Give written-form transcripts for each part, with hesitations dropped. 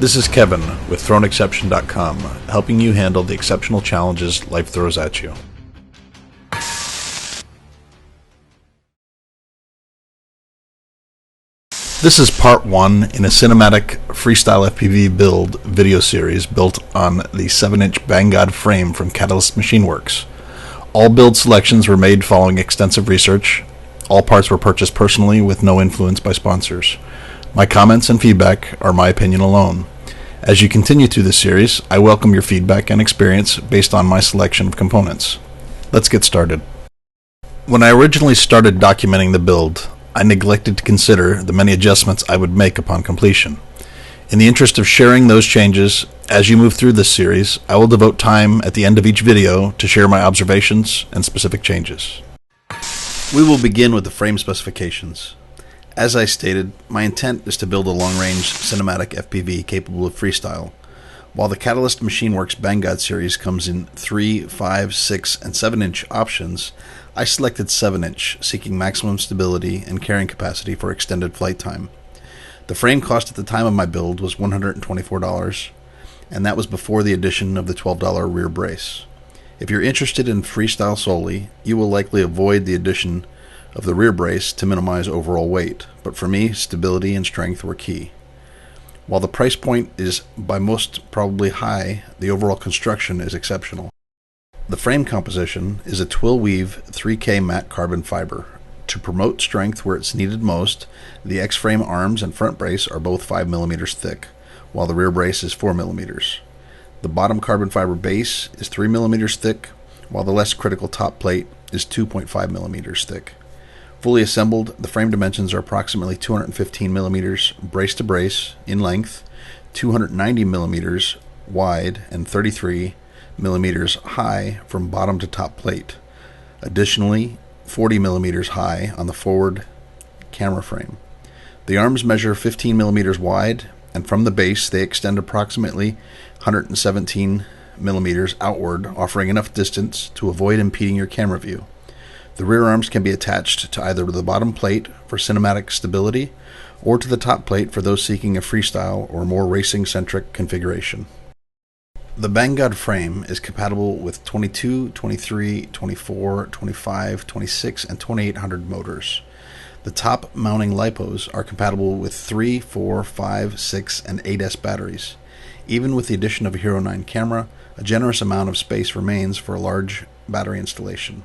This is Kevin with ThrownException.com, helping you handle the exceptional challenges life throws at you. This is part 1 in a cinematic freestyle FPV build video series built on the 7-inch BangGod frame from Catalyst Machineworks. All build selections were made following extensive research. All parts were purchased personally with no influence by sponsors. My comments and feedback are my opinion alone. As you continue through this series, I welcome your feedback and experience based on my selection of components. Let's get started. When I originally started documenting the build, I neglected to consider the many adjustments I would make upon completion. In the interest of sharing those changes, as you move through this series, I will devote time at the end of each video to share my observations and specific changes. We will begin with the frame specifications. As I stated, my intent is to build a Long Range Cinematic FPV capable of freestyle. While the Catalyst Machineworks BangGod series comes in 3, 5, 6, and 7-inch options, I selected 7-inch, seeking maximum stability and carrying capacity for extended flight time. The frame cost at the time of my build was $124, and that was before the addition of the $12 rear brace. If you're interested in freestyle solely, you will likely avoid the addition of the rear brace to minimize overall weight, but for me, stability and strength were key. While the price point is by most probably high, the overall construction is exceptional. The frame composition is a twill weave 3K matte carbon fiber. To promote strength where it's needed most, the X-frame arms and front brace are both 5 mm thick, while the rear brace is 4 mm. The bottom carbon fiber base is 3 mm thick, while the less critical top plate is 2.5 mm thick. Fully assembled, the frame dimensions are approximately 215 mm brace to brace in length, 290 mm wide, and 33 mm high from bottom to top plate. Additionally, 40 mm high on the forward camera frame. The arms measure 15 mm wide, and from the base they extend approximately 117 mm outward, offering enough distance to avoid impeding your camera view. The rear arms can be attached to either the bottom plate for cinematic stability or to the top plate for those seeking a freestyle or more racing-centric configuration. The BangGod frame is compatible with 22, 23, 24, 25, 26, and 2800 motors. The top mounting LiPos are compatible with 3, 4, 5, 6, and 8S batteries. Even with the addition of a Hero 9 camera, a generous amount of space remains for a large battery installation.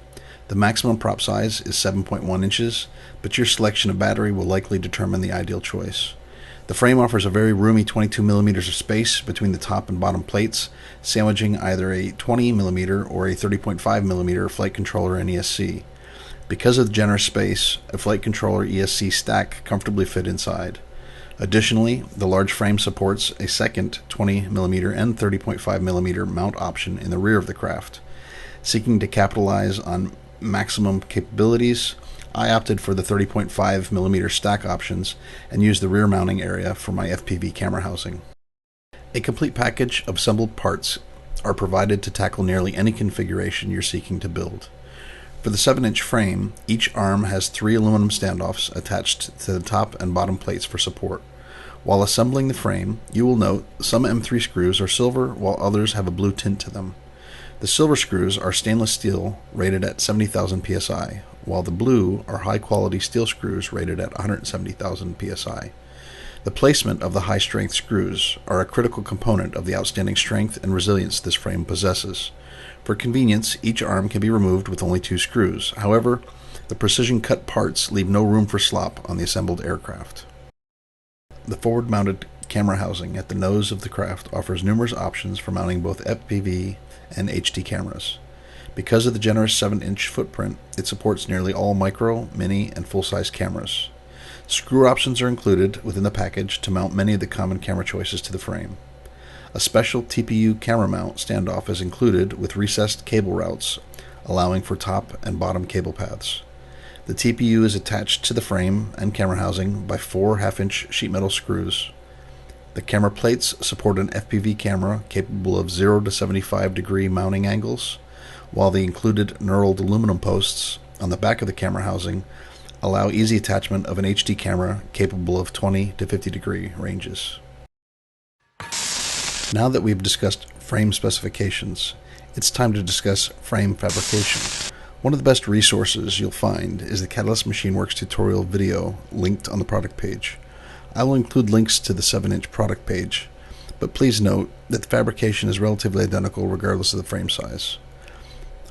The maximum prop size is 7.1 inches, but your selection of battery will likely determine the ideal choice. The frame offers a very roomy 22 mm of space between the top and bottom plates, sandwiching either a 20 mm or a 30.5 mm flight controller and ESC. Because of the generous space, a flight controller ESC stack comfortably fit inside. Additionally, the large frame supports a second 20 mm and 30.5 mm mount option in the rear of the craft. Seeking to capitalize on maximum capabilities, I opted for the 30.5 mm stack options and used the rear mounting area for my FPV camera housing. A complete package of assembled parts are provided to tackle nearly any configuration you're seeking to build. For the 7-inch frame, each arm has 3 aluminum standoffs attached to the top and bottom plates for support. While assembling the frame, you will note some M3 screws are silver while others have a blue tint to them. The silver screws are stainless steel rated at 70,000 psi, while the blue are high-quality steel screws rated at 170,000 psi. The placement of the high-strength screws are a critical component of the outstanding strength and resilience this frame possesses. For convenience, each arm can be removed with only 2 screws. However, the precision-cut parts leave no room for slop on the assembled aircraft. The forward-mounted camera housing at the nose of the craft offers numerous options for mounting both FPV and HD cameras. Because of the generous 7-inch footprint, it supports nearly all micro, mini, and full-size cameras. Screw options are included within the package to mount many of the common camera choices to the frame. A special TPU camera mount standoff is included with recessed cable routes, allowing for top and bottom cable paths. The TPU is attached to the frame and camera housing by 4 half-inch sheet metal screws. The camera plates support an FPV camera capable of 0 to 75 degree mounting angles, while the included knurled aluminum posts on the back of the camera housing allow easy attachment of an HD camera capable of 20 to 50 degree ranges. Now that we've discussed frame specifications, it's time to discuss frame fabrication. One of the best resources you'll find is the Catalyst Machineworks tutorial video linked on the product page. I will include links to the 7-inch product page, but please note that the fabrication is relatively identical regardless of the frame size.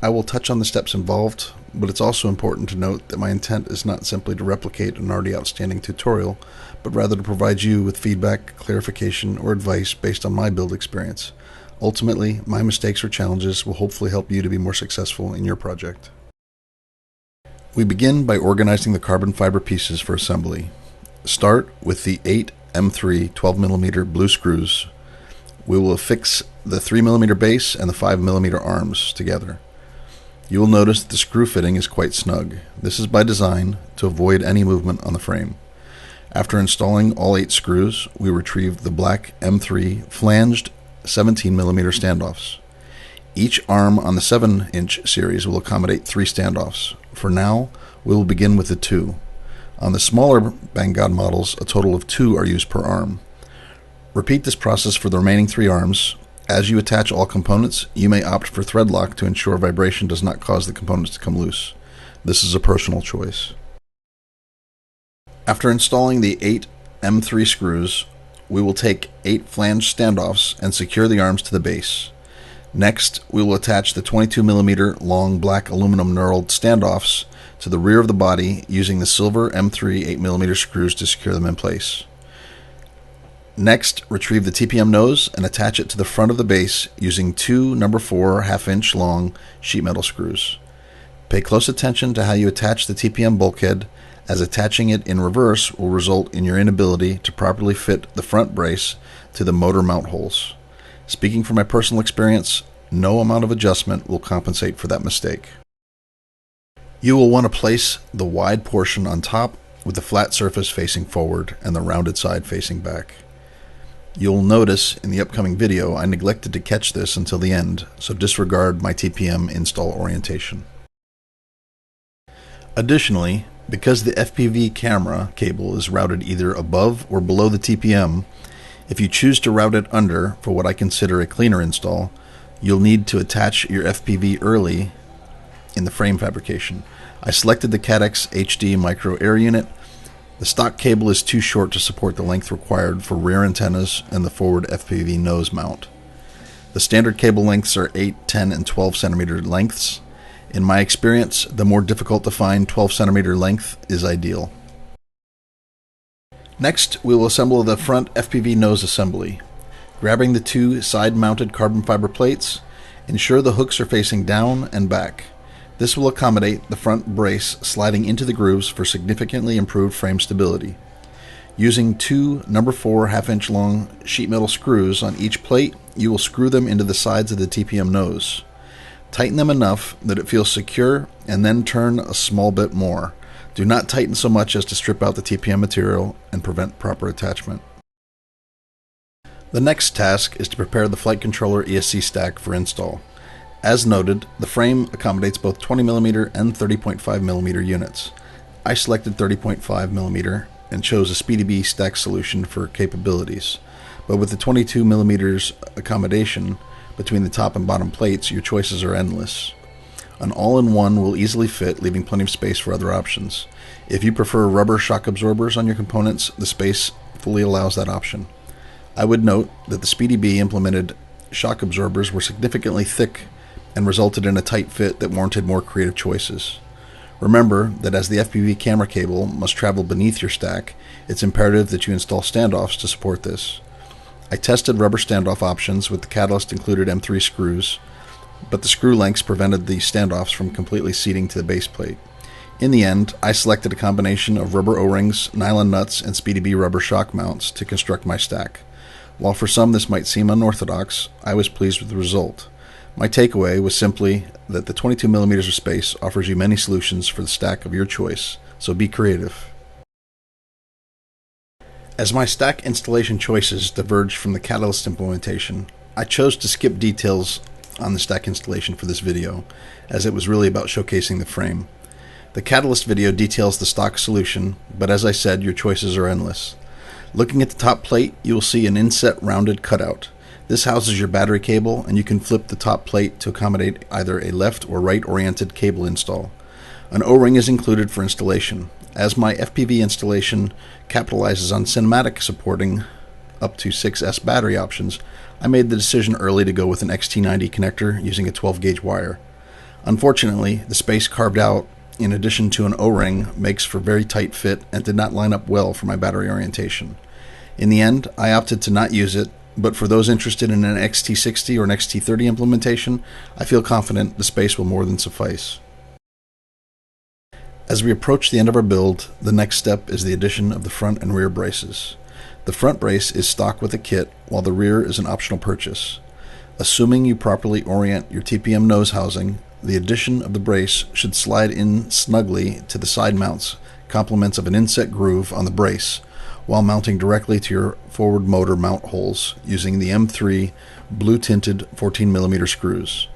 I will touch on the steps involved, but it's also important to note that my intent is not simply to replicate an already outstanding tutorial, but rather to provide you with feedback, clarification, or advice based on my build experience. Ultimately, my mistakes or challenges will hopefully help you to be more successful in your project. We begin by organizing the carbon fiber pieces for assembly. Start with the 8 M3 12mm blue screws. We will affix the 3mm base and the 5mm arms together. You will notice that the screw fitting is quite snug. This is by design to avoid any movement on the frame. After installing all 8 screws, we retrieve the black M3 flanged 17mm standoffs. Each arm on the 7-inch series will accommodate 3 standoffs. For now, we will begin with the 2. On the smaller BangGod models, a total of 2 are used per arm. Repeat this process for the remaining 3 arms. As you attach all components, you may opt for thread lock to ensure vibration does not cause the components to come loose. This is a personal choice. After installing the 8 M3 screws, we will take 8 flange standoffs and secure the arms to the base. Next, we will attach the 22mm long black aluminum knurled standoffs to the rear of the body using the silver M3 8mm screws to secure them in place. Next, retrieve the TPM nose and attach it to the front of the base using 2 No. 4 1/2-inch long sheet metal screws. Pay close attention to how you attach the TPM bulkhead, as attaching it in reverse will result in your inability to properly fit the front brace to the motor mount holes. Speaking from my personal experience, no amount of adjustment will compensate for that mistake. You will want to place the wide portion on top with the flat surface facing forward and the rounded side facing back. You'll notice in the upcoming video I neglected to catch this until the end, so disregard my TPM install orientation. Additionally, because the FPV camera cable is routed either above or below the TPM, if you choose to route it under for what I consider a cleaner install, you'll need to attach your FPV early in the frame fabrication. I selected the Caddx HD micro air unit. The stock cable is too short to support the length required for rear antennas and the forward FPV nose mount. The standard cable lengths are 8, 10, and 12 centimeter lengths. In my experience, the more difficult to find 12 centimeter length is ideal. Next, we will assemble the front FPV nose assembly. Grabbing the 2 side-mounted carbon fiber plates, ensure the hooks are facing down and back. This will accommodate the front brace sliding into the grooves for significantly improved frame stability. Using 2 No. 4 1/2-inch long sheet metal screws on each plate, you will screw them into the sides of the TPM nose. Tighten them enough that it feels secure and then turn a small bit more. Do not tighten so much as to strip out the TPM material and prevent proper attachment. The next task is to prepare the flight controller ESC stack for install. As noted, the frame accommodates both 20mm and 30.5mm units. I selected 30.5mm and chose a SpeedyB stack solution for capabilities, but with the 22mm accommodation between the top and bottom plates, your choices are endless. An all-in-one will easily fit, leaving plenty of space for other options. If you prefer rubber shock absorbers on your components, the space fully allows that option. I would note that the SpeedyB implemented shock absorbers were significantly thick and resulted in a tight fit that warranted more creative choices. Remember that as the FPV camera cable must travel beneath your stack, it's imperative that you install standoffs to support this. I tested rubber standoff options with the Catalyst included M3 screws, but the screw lengths prevented the standoffs from completely seating to the base plate. In the end, I selected a combination of rubber O-rings, nylon nuts, and SpeedyB rubber shock mounts to construct my stack. While for some this might seem unorthodox, I was pleased with the result. My takeaway was simply that the 22mm of space offers you many solutions for the stack of your choice, so be creative. As my stack installation choices diverged from the Catalyst implementation, I chose to skip details on the stack installation for this video, as it was really about showcasing the frame. The Catalyst video details the stock solution, but as I said, your choices are endless. Looking at the top plate, you will see an inset rounded cutout. This houses your battery cable, and you can flip the top plate to accommodate either a left or right oriented cable install. An O-ring is included for installation. As my FPV installation capitalizes on cinematic supporting up to 6S battery options, I made the decision early to go with an XT90 connector using a 12 gauge wire. Unfortunately, the space carved out in addition to an O-ring makes for very tight fit and did not line up well for my battery orientation. In the end, I opted to not use it, but for those interested in an XT60 or an XT30 implementation, I feel confident the space will more than suffice. As we approach the end of our build, the next step is the addition of the front and rear braces. The front brace is stock with the kit, while the rear is an optional purchase. Assuming you properly orient your TPM nose housing, the addition of the brace should slide in snugly to the side mounts, complements of an inset groove on the brace, while mounting directly to your forward motor mount holes using the M3 blue-tinted 14mm screws.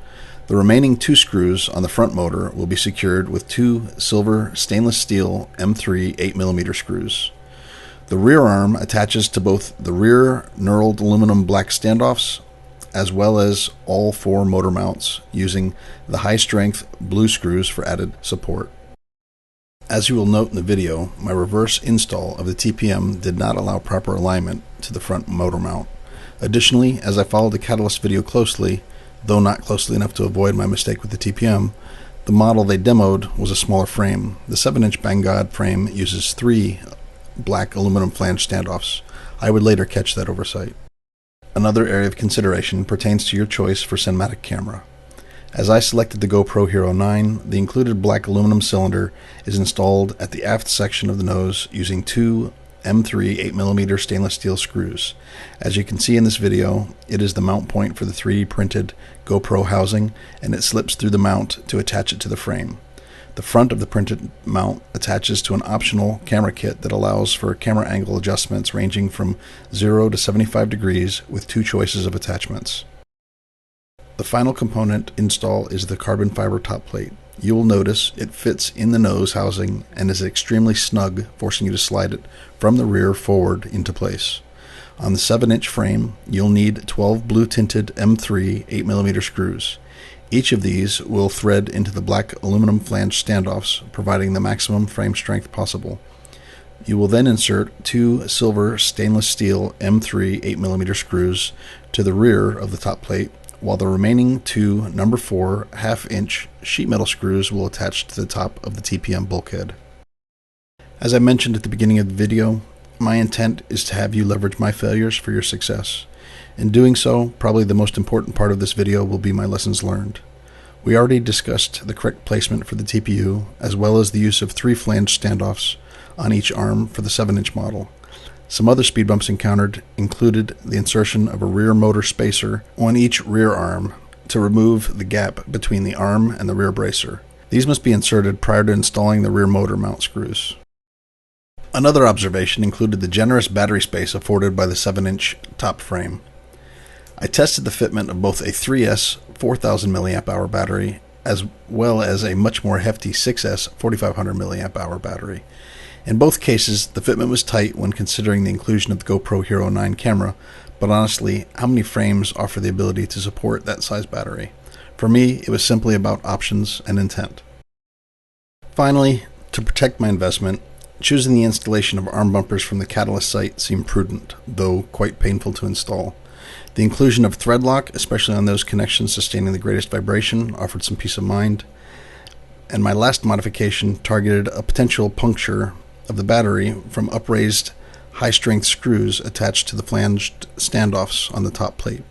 The remaining 2 screws on the front motor will be secured with 2 silver stainless steel M3 8mm screws. The rear arm attaches to both the rear knurled aluminum black standoffs as well as all 4 motor mounts using the high-strength blue screws for added support. As you will note in the video, my reverse install of the TPM did not allow proper alignment to the front motor mount. Additionally, as I followed the Catalyst video closely, though not closely enough to avoid my mistake with the TPM, the model they demoed was a smaller frame. The 7-inch BangGod frame uses 3 black aluminum flange standoffs. I would later catch that oversight. Another area of consideration pertains to your choice for cinematic camera. As I selected the GoPro Hero 9, the included black aluminum cylinder is installed at the aft section of the nose using 2 M3 8mm stainless steel screws. As you can see in this video, it is the mount point for the 3D printed GoPro housing, and it slips through the mount to attach it to the frame. The front of the printed mount attaches to an optional camera kit that allows for camera angle adjustments ranging from 0 to 75 degrees with 2 choices of attachments. The final component install is the carbon fiber top plate. You will notice it fits in the nose housing and is extremely snug, forcing you to slide it from the rear forward into place. On the 7-inch frame, you'll need 12 blue-tinted M3 8mm screws. Each of these will thread into the black aluminum flange standoffs, providing the maximum frame strength possible. You will then insert 2 silver stainless steel M3 8mm screws to the rear of the top plate, while the remaining 2 number 4 1/2-inch sheet metal screws will attach to the top of the TPM bulkhead. As I mentioned at the beginning of the video, my intent is to have you leverage my failures for your success. In doing so, probably the most important part of this video will be my lessons learned. We already discussed the correct placement for the TPU, as well as the use of 3 flange standoffs on each arm for the 7-inch model. Some other speed bumps encountered included the insertion of a rear motor spacer on each rear arm to remove the gap between the arm and the rear bracer. These must be inserted prior to installing the rear motor mount screws. Another observation included the generous battery space afforded by the 7-inch top frame. I tested the fitment of both a 3S 4000 mAh battery as well as a much more hefty 6S 4500 mAh battery. In both cases, the fitment was tight when considering the inclusion of the GoPro Hero 9 camera, but honestly, how many frames offer the ability to support that size battery? For me, it was simply about options and intent. Finally, to protect my investment, choosing the installation of arm bumpers from the Catalyst site seemed prudent, though quite painful to install. The inclusion of thread lock, especially on those connections sustaining the greatest vibration, offered some peace of mind, and my last modification targeted a potential puncture of the battery from upraised high-strength screws attached to the flanged standoffs on the top plate.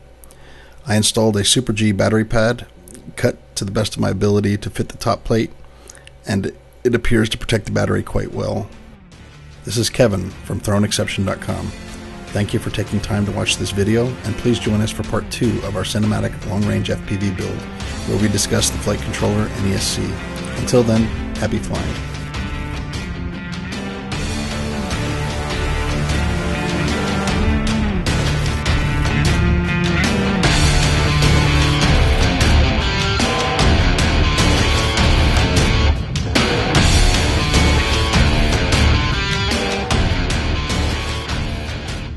I installed a Super G battery pad, cut to the best of my ability to fit the top plate, and it appears to protect the battery quite well. This is Kevin from ThrownException.com. Thank you for taking time to watch this video, and please join us for part 2 of our cinematic long-range FPV build, where we discuss the flight controller and ESC. Until then, happy flying.